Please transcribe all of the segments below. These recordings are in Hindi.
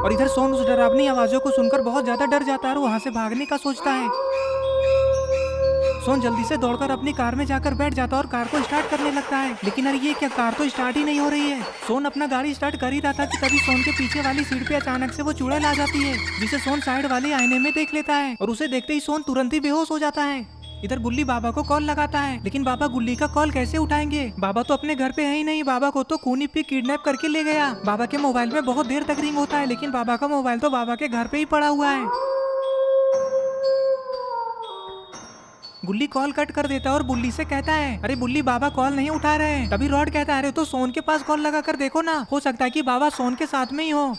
और इधर सोन उस डरावनी आवाजों को सुनकर बहुत ज्यादा डर जाता है और वहाँ से भागने का सोचता है। सोन जल्दी से दौड़कर अपनी कार में जाकर बैठ जाता है और कार को स्टार्ट करने लगता है, लेकिन अरे ये क्या, कार तो स्टार्ट ही नहीं हो रही है। सोन अपना गाड़ी स्टार्ट कर ही रहा था कि तभी सोन के पीछे वाली सीट पे अचानक से वो चुड़ैल आ जाती है, जिसे सोन साइड वाले आईने में देख लेता है और उसे देखते ही सोन तुरंत ही बेहोश हो जाता है। इधर गुल्ली बाबा को कॉल लगाता है, लेकिन बाबा गुल्ली का कॉल कैसे उठाएंगे? बाबा तो अपने घर पे है ही नहीं, बाबा को तो खूनी पी किडनैप करके ले गया। बाबा के मोबाइल में बहुत देर तक रिंग होता है, लेकिन बाबा का मोबाइल तो बाबा के घर पे ही पड़ा हुआ है। गुल्ली कॉल कट कर देता है और बुल्ली से कहता है, अरे बुल्ली बाबा कॉल नहीं उठा रहे हैं। तभी रॉड कहता है, अरे तो सोन के पास कॉल लगा कर देखो ना, हो सकता है कि बाबा सोन के साथ में ही हो।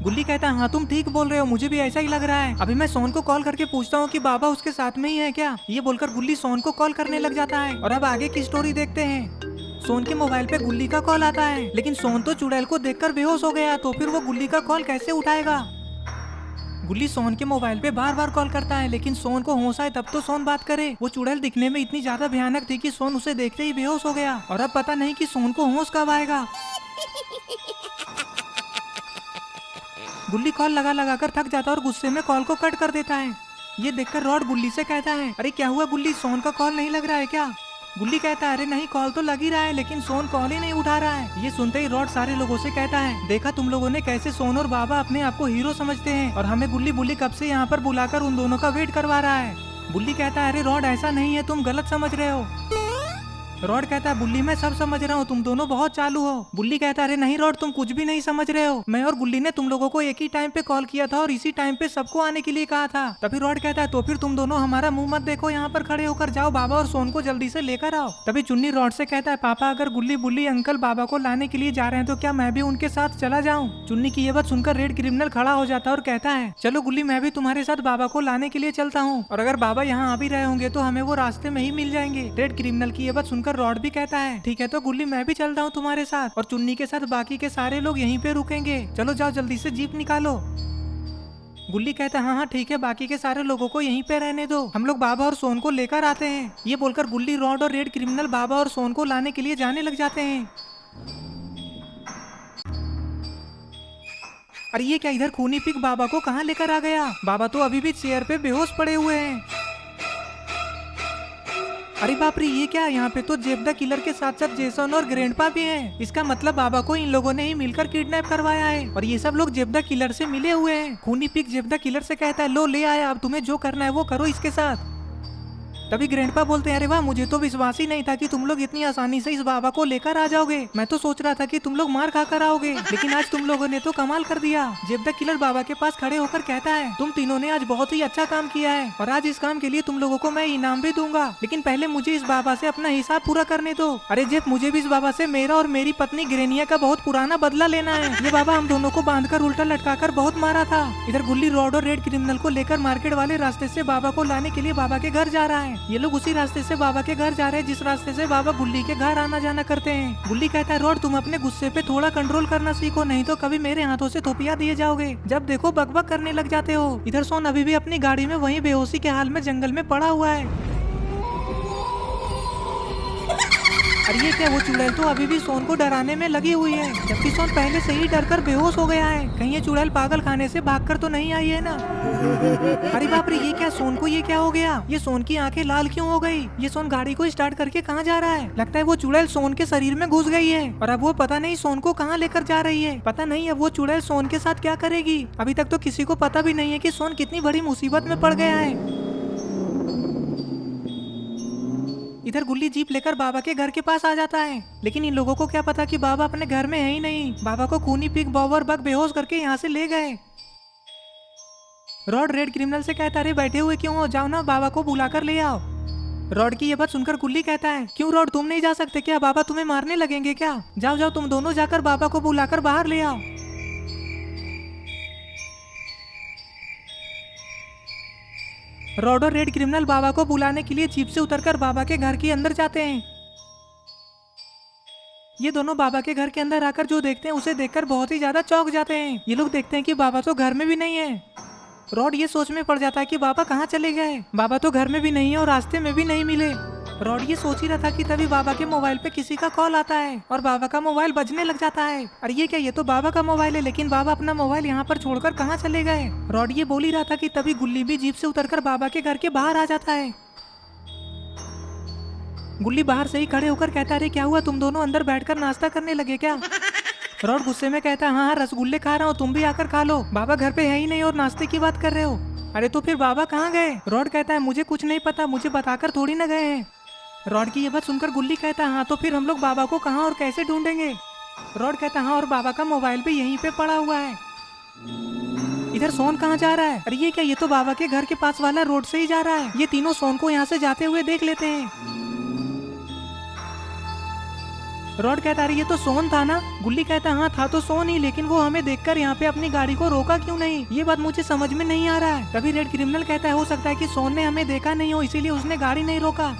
गुल्ली कहता है, हाँ तुम ठीक बोल रहे हो, मुझे भी ऐसा ही लग रहा है। अभी मैं सोन को कॉल करके पूछता हूँ कि बाबा उसके साथ में ही है क्या। ये बोलकर गुल्ली सोन को कॉल करने लग जाता है और अब आगे की स्टोरी देखते हैं। सोन के मोबाइल पे गुल्ली का कॉल आता है, लेकिन सोन तो चुड़ैल को देखकर बेहोश हो गया, तो फिर वो गुल्ली का कॉल कैसे उठाएगा? गुल्ली सोन के मोबाइल पे बार बार कॉल करता है, लेकिन सोन को होश आए तब तो सोन बात करे। वो चुड़ैल दिखने में इतनी ज्यादा भयानक थी कि सोन उसे देखते ही बेहोश हो गया और अब पता नहीं कि सोन को होश कब आएगा। गुल्ली कॉल लगा लगा कर थक जाता है और गुस्से में कॉल को कट कर देता है। ये देखकर रॉड गुल्ली से कहता है, अरे क्या हुआ गुल्ली, सोन का कॉल नहीं लग रहा है क्या? गुल्ली कहता है, अरे नहीं कॉल तो लग ही रहा है, लेकिन सोन कॉल ही नहीं उठा रहा है। ये सुनते ही रॉड सारे लोगों से कहता है, देखा तुम लोगों ने कैसे सोन और बाबा अपने आप को हीरो समझते हैं और हमें गुल्ली बुल्ली कब से यहाँ पर बुलाकर उन दोनों का वेट करवा रहा है। बुल्ली कहता है, अरे रॉड ऐसा नहीं है, तुम गलत समझ रहे हो। रॉड कहता है, बुल्ली मैं सब समझ रहा हूँ, तुम दोनों बहुत चालू हो। बुल्ली कहता है, अरे नहीं रॉड तुम कुछ भी नहीं समझ रहे हो, मैं और गुल्ली ने तुम लोगों को एक ही टाइम पे कॉल किया था और इसी टाइम पे सबको आने के लिए कहा था। तभी रॉड कहता है, तो फिर तुम दोनों हमारा मुंह मत देखो, यहाँ पर खड़े होकर जाओ बाबा और सोन को जल्दी से लेकर आओ। तभी चुन्नी रॉड से कहता है, पापा अगर गुल्ली बुल्ली अंकल बाबा को लाने के लिए जा रहे हैं तो क्या मैं भी उनके साथ चला जाऊँ? चुन्नी की ये बात सुनकर रेड क्रिमिनल खड़ा हो जाता है और कहता है, चलो गुल्ली मैं भी तुम्हारे साथ बाबा को लाने के लिए चलता हूँ, और अगर बाबा यहाँ आ भी रहे होंगे तो हमें वो रास्ते में ही मिल जाएंगे। रेड क्रिमिनल की ये बात सुनकर रॉड भी कहता है, ठीक है तो गुल्ली मैं भी चल रहा हूँ तुम्हारे साथ, और चुन्नी के साथ बाकी के सारे लोग यहीं पे रुकेंगे, चलो जाओ जल्दी से जीप निकालो। गुल्ली कहता है, हाँ हाँ ठीक है, बाकी के सारे लोगों को यहीं पे रहने दो, हम लोग बाबा और सोन को लेकर आते हैं। ये बोलकर गुल्ली रॉड और रेड क्रिमिनल बाबा और सोन को लाने के लिए जाने लग जाते हैं। अरे ये क्या, इधर खूनी पिग बाबा को कहाँ लेकर आ गया? बाबा तो अभी भी चेयर पे बेहोश पड़े हुए हैं। अरे बाप रे, ये क्या, यहाँ पे तो जेफ द किलर के साथ साथ जेसन और ग्रैंडपा भी हैं। इसका मतलब बाबा को इन लोगों ने ही मिलकर किडनैप करवाया है और ये सब लोग जेफ द किलर से मिले हुए हैं। खूनी पिग जेफ द किलर से कहता है, लो ले आया, अब तुम्हें जो करना है वो करो इसके साथ। तभी ग्रैंडपा बोलते हैं, अरे वाह, मुझे तो विश्वास ही नहीं था कि तुम लोग इतनी आसानी से इस बाबा को लेकर आ जाओगे। मैं तो सोच रहा था कि तुम लोग मार खाकर आओगे, लेकिन आज तुम लोगों ने तो कमाल कर दिया। जेफ द किलर बाबा के पास खड़े होकर कहता है, तुम तीनों ने आज बहुत ही अच्छा काम किया है और आज इस काम के लिए तुम लोगों को मैं इनाम भी दूंगा, लेकिन पहले मुझे इस बाबा से अपना हिसाब पूरा करने दो। अरे जेफ, मुझे भी इस बाबा से मेरा और मेरी पत्नी ग्रेनिया का बहुत पुराना बदला लेना है। ये बाबा हम दोनों को बांधकर उल्टा लटकाकर बहुत मारा था। इधर गुल्ली रॉड और रेड क्रिमिनल को लेकर मार्केट वाले रास्ते से बाबा को लाने के लिए बाबा के घर जा रहा है। ये लोग उसी रास्ते से बाबा के घर जा रहे हैं जिस रास्ते से बाबा गुल्ली के घर आना जाना करते हैं। गुल्ली कहता है, रॉड तुम अपने गुस्से पे थोड़ा कंट्रोल करना सीखो, नहीं तो कभी मेरे हाथों से थोपिया दिए जाओगे। जब देखो बकबक करने लग जाते हो। इधर सोन अभी भी अपनी गाड़ी में वहीं बेहोशी के हाल में जंगल में पड़ा हुआ है। अरे ये क्या, वो चुड़ैल तो अभी भी सोन को डराने में लगी हुई है, जबकि सोन पहले से ही डरकर बेहोश हो गया है। कहीं ये चुड़ैल पागल खाने से भागकर तो नहीं आई है ना? अरे बाप रे, ये क्या, सोन को ये क्या हो गया? ये सोन की आंखें लाल क्यों हो गई? ये सोन गाड़ी को स्टार्ट करके कहाँ जा रहा है? लगता है वो चुड़ैल सोन के शरीर में घुस गई है और अब वो पता नहीं सोन को कहाँ लेकर जा रही है। पता नहीं अब वो चुड़ैल सोन के साथ क्या करेगी। अभी तक तो किसी को पता भी नहीं है कि सोन कितनी बड़ी मुसीबत में पड़ गया है। इधर गुल्ली जीप लेकर बाबा के घर के पास आ जाता है, लेकिन इन लोगों को क्या पता कि बाबा अपने घर में है ही नहीं। बाबा को खूनी पिग बॉब और बग बेहोश करके यहाँ से ले गए। रॉड रेड क्रिमिनल से कहता है, अरे बैठे हुए क्यों हो, जाओ ना बाबा को बुलाकर ले आओ। रॉड की ये बात सुनकर गुल्ली कहता है, क्यों रॉड, तुम नहीं जा सकते क्या? बाबा तुम्हें मारने लगेंगे क्या? जाओ जाओ, तुम दोनों जाकर बाबा को बुलाकर बाहर ले आओ। रॉड और रेड क्रिमिनल बाबा को बुलाने के लिए जीप से उतरकर बाबा के घर के अंदर जाते हैं। ये दोनों बाबा के घर के अंदर आकर जो देखते हैं उसे देखकर बहुत ही ज्यादा चौंक जाते हैं। ये लोग देखते हैं कि बाबा तो घर में भी नहीं है। रॉड ये सोच में पड़ जाता है कि बाबा कहाँ चले गए। बाबा तो घर में भी नहीं है और रास्ते में भी नहीं मिले। रॉड ये सोच ही रहा था कि तभी बाबा के मोबाइल पे किसी का कॉल आता है और बाबा का मोबाइल बजने लग जाता है। अरे ये क्या, ये तो बाबा का मोबाइल है, लेकिन बाबा अपना मोबाइल यहाँ पर छोड़कर कहाँ चले गए। रॉड ये बोल ही रहा था कि तभी गुल्ली भी जीप से उतरकर बाबा के घर के बाहर आ जाता है। गुल्ली बाहर से ही खड़े होकर कहता है, अरे क्या हुआ, तुम दोनों अंदर बैठकर नाश्ता करने लगे क्या। रॉड गुस्से में कहता है, हाँ रसगुल्ले खा रहा हूँ, तुम भी आकर खा लो, बाबा घर पे है ही नहीं और नाश्ते की बात कर रहे हो। अरे तो फिर बाबा कहाँ गए। रॉड कहता है, मुझे कुछ नहीं पता, मुझे बताकर थोड़ी ना गए हैं। रॉड की ये बात सुनकर गुल्ली कहता है, हाँ तो फिर हम लोग बाबा को कहाँ और कैसे ढूंढेंगे। रॉड कहता है, हाँ और बाबा का मोबाइल भी यहीं पे पड़ा हुआ है। इधर सोन कहाँ जा रहा है। अरे ये क्या, ये तो बाबा के घर के पास वाला रोड से ही जा रहा है। ये तीनों सोन को यहाँ से जाते हुए देख लेते हैं। रॉड कहता है, ये तो सोन था ना। गुल्ली कहता है, हाँ था तो सोन ही, लेकिन वो हमें देखकर यहाँ पे अपनी गाड़ी को रोका क्यों नहीं, ये बात मुझे समझ में नहीं आ रहा है। तभी रेड क्रिमिनल कहता है, हो सकता है कि सोन ने हमें देखा नहीं हो, इसीलिए उसने गाड़ी नहीं रोका।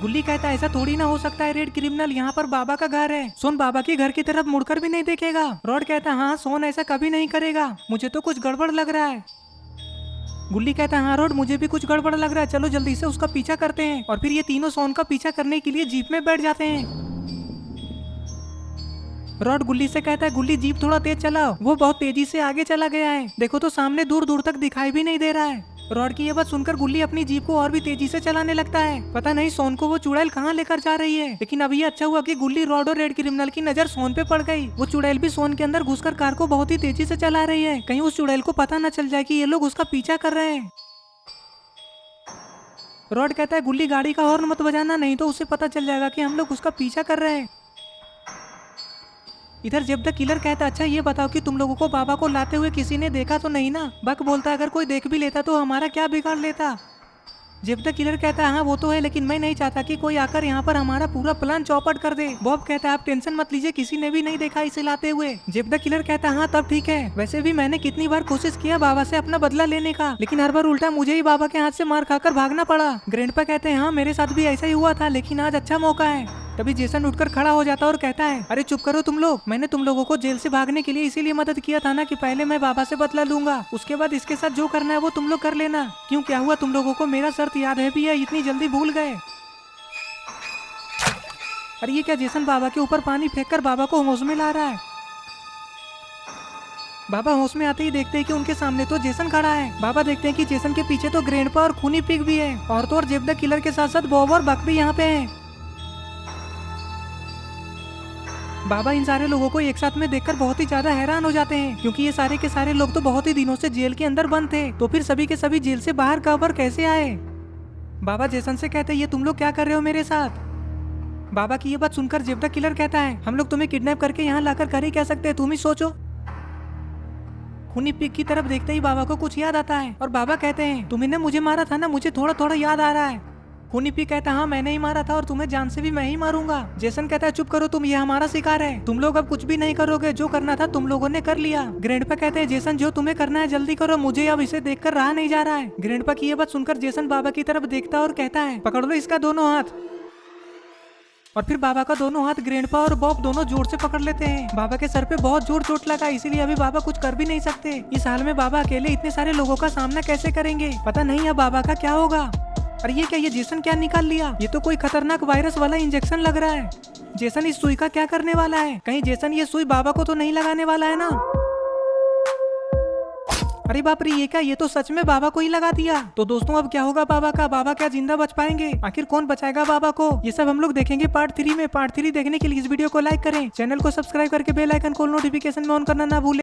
गुल्ली कहता है, ऐसा थोड़ी ना हो सकता है रेड क्रिमिनल, यहाँ पर बाबा का घर है, सोन बाबा के घर की तरफ मुड़कर भी नहीं देखेगा। रॉड कहता है, हाँ सोन ऐसा कभी नहीं करेगा, मुझे तो कुछ गड़बड़ लग रहा है। गुल्ली कहता है, हाँ रॉड मुझे भी कुछ गड़बड़ लग रहा है, चलो जल्दी से उसका पीछा करते हैं। और फिर ये तीनों सोन का पीछा करने के लिए जीप में बैठ जाते हैं। रॉड गुल्ली से कहता है, गुल्ली जीप थोड़ा तेज चलाओ, वो बहुत तेजी से आगे चला गया है, देखो तो सामने दूर दूर तक दिखाई भी नहीं दे रहा है। रॉड की ये बात सुनकर गुल्ली अपनी जीप को और भी तेजी से चलाने लगता है। पता नहीं सोन को वो चुड़ैल कहाँ लेकर जा रही है, लेकिन अब ये अच्छा हुआ कि गुल्ली, रॉड और रेड क्रिमिनल की नजर सोन पे पड़ गई। वो चुड़ैल भी सोन के अंदर घुसकर कार को बहुत ही तेजी से चला रही है, कहीं उस चुड़ैल को पता न चल जाए कि ये लोग उसका पीछा कर रहे हैं। रॉड कहता है, गुल्ली गाड़ी का हॉर्न मत बजाना, नहीं तो उसे पता चल जाएगा कि हम लोग उसका पीछा कर रहे हैं। इधर जेब द किलर कहता है, अच्छा ये बताओ कि तुम लोगों को बाबा को लाते हुए किसी ने देखा तो नहीं ना। बक बोलता है, अगर कोई देख भी लेता तो हमारा क्या बिगाड़ लेता। जेब द किलर कहता है, हाँ वो तो है, लेकिन मैं नहीं चाहता कि कोई आकर यहाँ पर हमारा पूरा प्लान चौपट कर दे। बॉब कहता है, आप टेंशन मत लीजिए, किसी ने भी नहीं देखा इसे लाते हुए। जेब द किलर कहता है, हाँ तब ठीक है, वैसे भी मैंने कितनी बार कोशिश किया बाबा से अपना बदला लेने का, लेकिन हर बार उल्टा मुझे ही बाबा के हाथ से मार खाकर भागना पड़ा। ग्रैंडपा कहते हैं, हाँ मेरे साथ भी ऐसा ही हुआ था, लेकिन आज अच्छा मौका है। तभी जेसन उठकर खड़ा हो जाता है और कहता है, अरे चुप करो तुम लोग, मैंने तुम लोगों को जेल से भागने के लिए इसीलिए मदद किया था ना कि पहले मैं बाबा से बदला लूंगा, उसके बाद इसके साथ जो करना है वो तुम लोग कर लेना। क्यों, क्या हुआ, तुम लोगों को मेरा शर्त याद है भी है, इतनी जल्दी भूल गए। अरे ये क्या, जेसन बाबा के ऊपर पानी फेंककर बाबा को होश में ला रहा है। बाबा होश में आते ही देखते हैं कि उनके सामने तो जेसन खड़ा है। बाबा देखते हैं कि जेसन के पीछे तो ग्रैंडपा और खूनी पिग भी है, और तो और जेब द किलर के साथ साथ बॉब और बक भी यहाँ पे हैं। बाबा इन सारे लोगों को एक साथ में देखकर बहुत ही ज्यादा हैरान हो जाते हैं, क्योंकि ये सारे के सारे लोग तो बहुत ही दिनों से जेल के अंदर बंद थे, तो फिर सभी के सभी जेल से बाहर कब और कैसे आए। बाबा जेसन से कहते हैं, ये तुम लोग क्या कर रहे हो मेरे साथ। बाबा की ये बात सुनकर जेब द किलर कहता है, हम लोग तुम्हें किडनैप करके यहाँ लाकर कर ही क्या सकते हैं, तुम ही सोचो। खूनी पिग की तरफ देखते ही बाबा को कुछ याद आता है और बाबा कहते हैं, तुमने मुझे मारा था ना, मुझे थोड़ा थोड़ा याद आ रहा है। खूनी पिग कहता है, हाँ मैंने ही मारा था और तुम्हें जान से भी मैं ही मारूंगा। जेसन कहता है, चुप करो तुम, ये हमारा शिकार है, तुम लोग अब कुछ भी नहीं करोगे, जो करना था तुम लोगों ने कर लिया। ग्रैंडपा कहते हैं, जेसन जो तुम्हें करना है जल्दी करो, मुझे अब इसे देखकर रहा नहीं जा रहा है। ग्रैंडपा की ये बात सुनकर जेसन बाबा की तरफ देखता है और कहता है, पकड़ लो इसका दोनों हाथ। और फिर बाबा का दोनों हाथ ग्रैंडपा और बॉब दोनों जोर से पकड़ लेते हैं। बाबा के सर पे बहुत जोर चोट लगा, इसीलिए अभी बाबा कुछ कर भी नहीं सकते। इस हाल में बाबा अकेले इतने सारे लोगों का सामना कैसे करेंगे, पता नहीं अब बाबा का क्या होगा। अरे ये क्या, ये जेसन क्या निकाल लिया, ये तो कोई खतरनाक वायरस वाला इंजेक्शन लग रहा है। जेसन इस सुई का क्या करने वाला है, कहीं जेसन ये सुई बाबा को तो नहीं लगाने वाला है ना। अरे बाप रे, ये क्या, ये तो सच में बाबा को ही लगा दिया। तो दोस्तों अब क्या होगा बाबा का, बाबा क्या जिंदा बच पाएंगे, आखिर कौन बचाएगा बाबा को, ये सब हम लोग देखेंगे पार्ट 3 में। पार्ट 3 देखने के लिए इस वीडियो को लाइक करें, चैनल को सब्सक्राइब करके बेल आइकन को नोटिफिकेशन में ऑन करना ना भूलें।